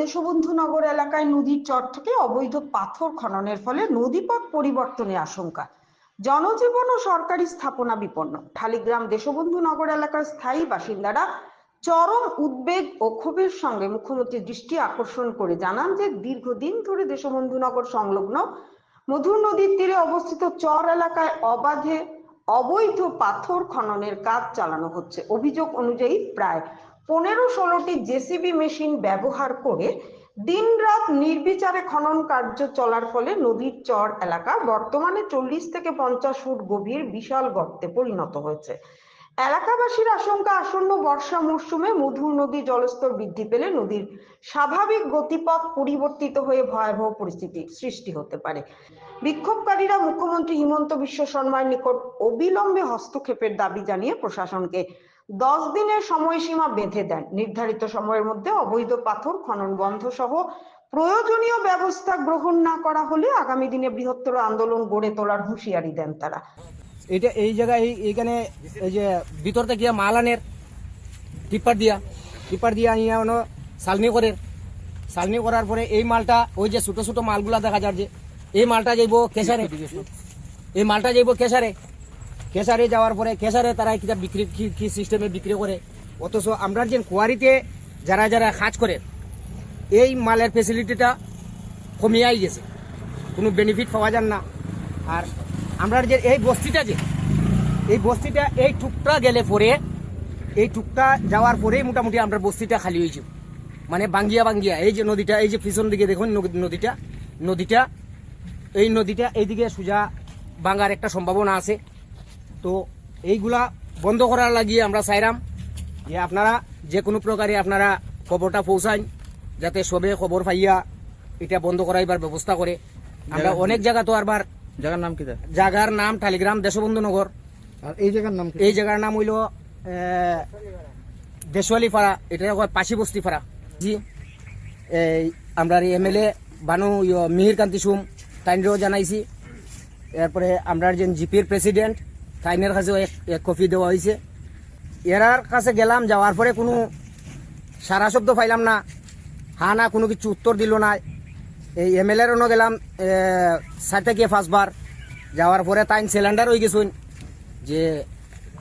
দেশবন্ধু নগর এলাকায় নদীর চর থেকে অবৈধ পাথর খননের ফলে নদীপথ পরিবর্তনের আশঙ্কা, জনজীবন ও সরকারি স্থাপনা বিপন্ন। ঠালিগ্রাম দেশবন্ধু নগর এলাকার স্থায়ী বাসিন্দারা চরম উদ্বেগ ও ক্ষোভের সঙ্গে মুখ্যমন্ত্রীর দৃষ্টি আকর্ষণ করে জানান যে দীর্ঘদিন ধরে দেশবন্ধু নগর সংলগ্ন মধুর নদীর তীরে অবস্থিত চর এলাকায় অবাধে অবৈধ পাথর খননের কাজ চালানো হচ্ছে। অভিযোগ অনুযায়ী প্রায় 15-16টি জেসিবি মেশিন ব্যবহার করে দিনরাত নির্বিচারে খনন কার্য চলার ফলে নদীর চর এলাকা বর্তমানে 40 থেকে 50 ফুট গভীর বিশাল গর্তে পরিণত হয়েছে। এলাকাবাসীর আশঙ্কা, আসন্ন বর্ষা মরশুমে মধুর নদী জলস্তর বৃদ্ধি পেলে নদীর স্বাভাবিক গতিপথ পরিবর্তিত হয়ে ভয়াবহ পরিস্থিতির সৃষ্টি হতে পারে। বিক্ষোভকারীরা মুখ্যমন্ত্রী হিমন্ত বিশ্ব শর্মার নিকট অবিলম্বে হস্তক্ষেপের দাবি জানিয়ে প্রশাসনকে 10 দিনের সময়সীমা বেঁধে দেন। নির্ধারিত সময়ের মধ্যে অবৈধ পাথর খনন বন্ধ সহ প্রয়োজনীয় ব্যবস্থা গ্রহণ না করা হলে আগামী দিনে বৃহত্তর আন্দোলন গড়ে তোলার হুঁশিয়ারি দেন তারা। এটা এই জায়গায় এইখানে এই যে ভিতর থেকে মাল আনের টিপার দিয়া আনিয়া সালনি করার পরে এই মালটা ওই যে ছোট ছোট মালগুলা দেখা যায় যে এই মালটা যাইব কেশারে যাওয়ার পরে কেশারে তারা কিতা বিক্রি কি সিস্টেমে বিক্রি করে। অথচ আমরা যে কোয়ারিতে যারা যারা কাজ করে এই মালের ফেসিলিটিটা কমিয়াই গেছে, কোনো বেনিফিট পাওয়া যান না। আর আমরা যে এই বস্তিটা এই টুকটা গেলে পরে এই টুকটা যাওয়ার পরেই মোটামুটি আমরা বস্তিটা খালি হয়েছে, মানে বাঙ্গিয়া এই যে নদীটা, এই যে পিছন দিকে দেখুন নদীটা এইদিকে সোজা ভাঙার একটা সম্ভাবনা আছে। তো এইগুলা বন্ধ করার লাগিয়ে আমরা চাইলাম যে আপনারা যে কোনো প্রকারে আপনারা খবরটা পৌঁছান, যাতে সবে খবর পাইয়া এটা বন্ধ করাইবার ব্যবস্থা করে। আমরা অনেক জায়গা তো আরবার জায়গার নাম ঠালিগ্রাম দেশবন্ধু নগর, আর এই জায়গার নাম হইল দেশওয়ালি পাড়া, এটা পাশি বস্তি পাড়া। জি এই আমরা এমএলএ বানু মিহির কান্তি সুম তাইনরেও জানাইছি। এরপরে আমরা যে জিপির প্রেসিডেন্ট তাইনের কাছেও এক কপি দেওয়া হয়েছে। এরার কাছে গেলাম, যাওয়ার পরে কোনো সারা শব্দ পাইলাম না, হা না কোনো কিছু উত্তর দিল না। এই এমএলএরও গেলাম 4 থেকে 5 বার, যাওয়ার পরে তাইন সিলিন্ডার হয়ে গেছুন যে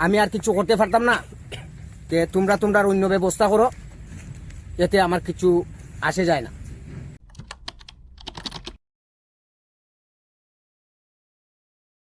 আমি আর কিছু করতে পারতাম না, তোমরা অন্য ব্যবস্থা করো, এতে আমার কিছু আসে যায় না।